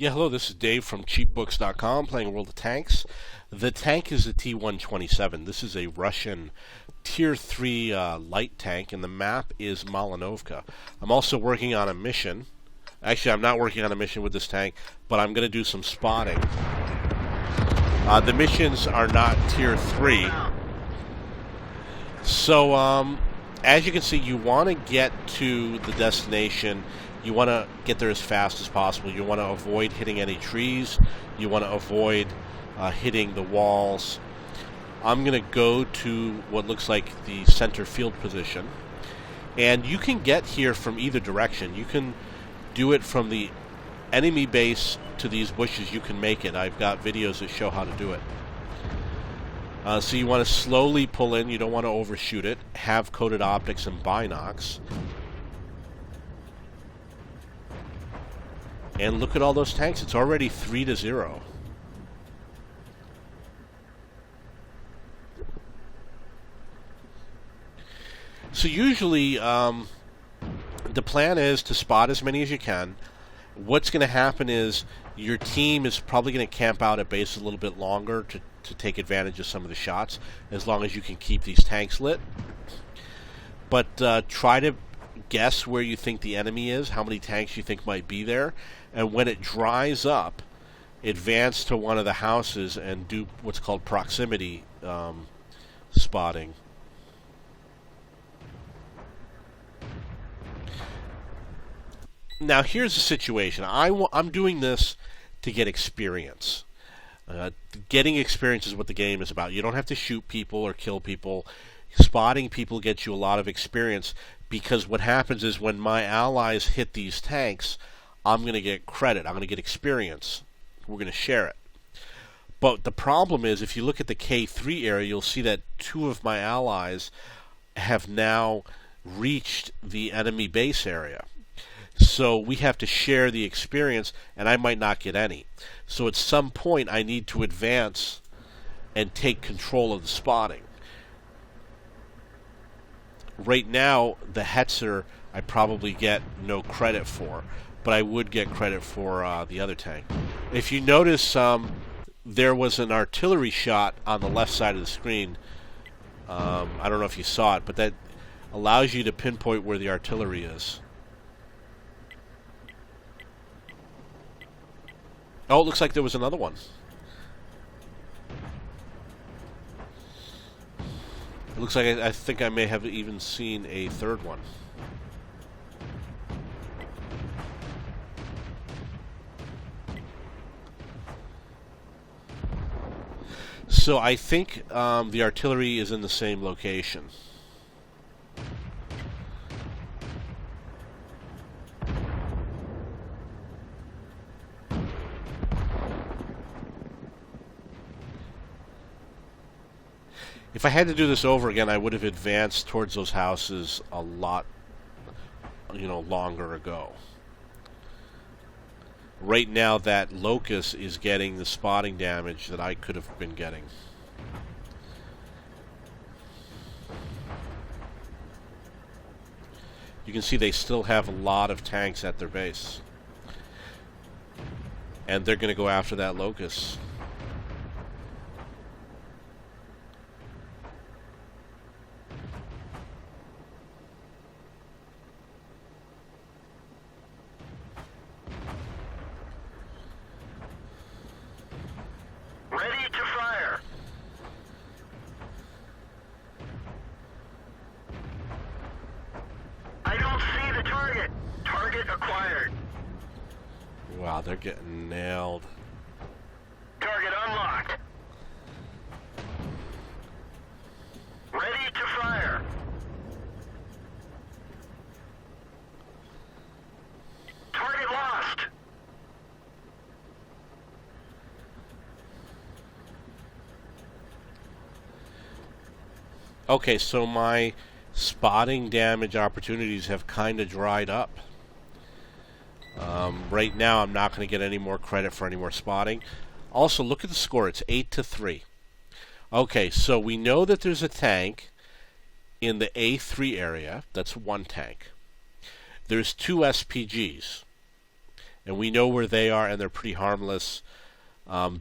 Yeah, hello, this is Dave from cheapbooks.com playing World of Tanks. The tank is the T127. This is a Russian Tier 3 light tank, and the map is Malinovka. I'm also working on a mission. Actually, I'm not working on a mission with this tank, but I'm going to do some spotting. The missions are not Tier 3. So, as you can see, you want to get to the destination. You want to get there as fast as possible. You want to avoid hitting any trees. You want to avoid hitting the walls. I'm going to go to what looks like the center field position. And you can get here from either direction. You can do it from the enemy base to these bushes. You can make it. I've got videos that show how to do it. So you want to slowly pull in. You don't want to overshoot it. Have coated optics and binocs. And look at all those tanks. It's already 3-0. So usually the plan is to spot as many as you can. What's going to happen is your team is probably going to camp out at base a little bit longer to take advantage of some of the shots, as long as you can keep these tanks lit. But try to guess where you think the enemy is, how many tanks you think might be there, and when it dries up, advance to one of the houses and do what's called proximity spotting. Now here's the situation. I'm doing this to get experience. Getting experience is what the game is about. You don't have to shoot people or kill people. Spotting people gets you a lot of experience, because what happens is when my allies hit these tanks, I'm going to get credit. I'm going to get experience. We're going to share it. But the problem is, if you look at the K3 area, you'll see that two of my allies have now reached the enemy base area. So we have to share the experience, and I might not get any. So at some point, I need to advance and take control of the spotting. Right now, the Hetzer I probably get no credit for, but I would get credit for the other tank. If you notice, there was an artillery shot on the left side of the screen. I don't know if you saw it, but that allows you to pinpoint where the artillery is. Oh, it looks like there was another one. It looks like I think I may have even seen a third one. So I think the artillery is in the same location. If I had to do this over again, I would have advanced towards those houses a lot, longer ago. Right now, that locust is getting the spotting damage that I could have been getting. You can see they still have a lot of tanks at their base. And they're going to go after that locust. Acquired. Wow, they're getting nailed. Target unlocked. Ready to fire. Target lost. Okay, so my spotting damage opportunities have kind of dried up. Right now, I'm not going to get any more credit for any more spotting. Also, look at the score. It's 8-3. Okay, so we know that there's a tank in the A3 area. That's one tank. There's two SPGs. and we know where they are, and they're pretty harmless.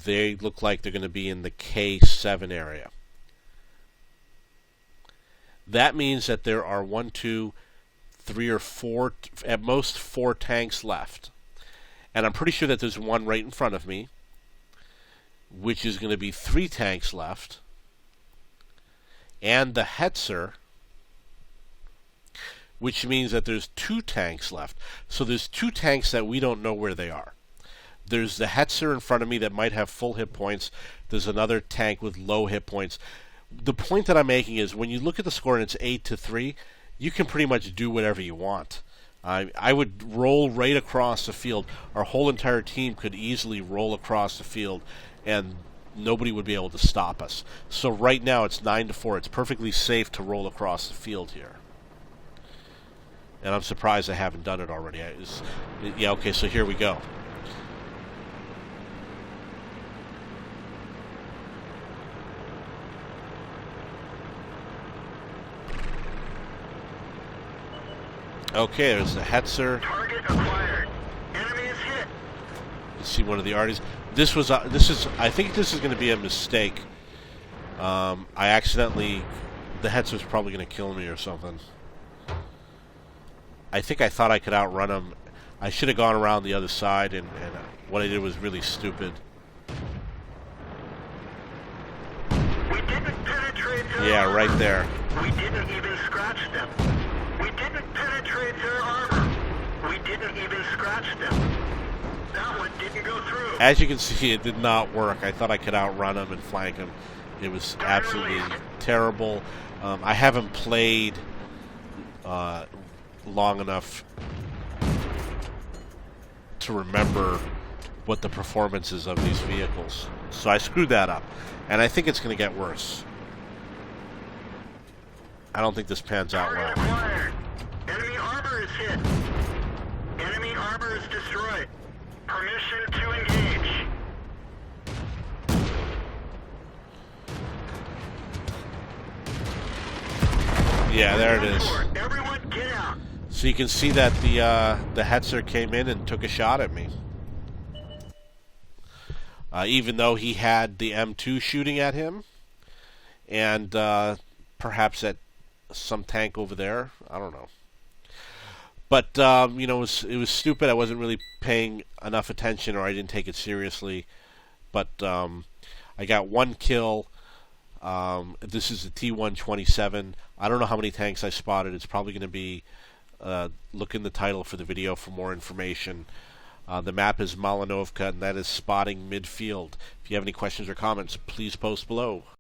They look like they're going to be in the K7 area. That means that there are 1, 2, 3 or 4, at most 4 tanks left. And I'm pretty sure that there's one right in front of me, which is going to be 3 tanks left. And the Hetzer, which means that there's 2 tanks left. So there's 2 tanks that we don't know where they are. There's the Hetzer in front of me that might have full hit points. There's another tank with low hit points. The point that I'm making is when you look at the score and it's 8-3, you can pretty much do whatever you want. I would roll right across the field. Our whole entire team could easily roll across the field, and nobody would be able to stop us. So right now it's 9-4. It's perfectly safe to roll across the field here. And I'm surprised I haven't done it already. Yeah, okay, so here we go. Okay, there's the Hetzer. Target acquired. Enemy is hit. You see one of the arties. I think this is going to be a mistake. I accidentally, the Hetzer's probably going to kill me or something. I thought I could outrun him. I should have gone around the other side, and what I did was really stupid. We didn't penetrate their Yeah, armor. right there. We didn't even scratch them. We didn't penetrate their armor. We didn't even scratch them. That one didn't go through. As you can see, it did not work. I thought I could outrun him and flank him. It was absolutely terrible. I haven't played long enough to remember what the performance is of these vehicles. So I screwed that up. And I think it's going to get worse. I don't think this pans out Target well. acquired. Enemy armor is hit. Enemy armor is destroyed. Permission to engage. Yeah, there it is. Everyone get out. So you can see that the Hetzer came in and took a shot at me. Even though he had the M2 shooting at him, and perhaps at some tank over there. I don't know. But, it was stupid. I wasn't really paying enough attention, or I didn't take it seriously. But I got 1 kill. This is the T127. I don't know how many tanks I spotted. It's probably going to be... look in the title for the video for more information. The map is Malinovka, and that is spotting midfield. If you have any questions or comments, please post below.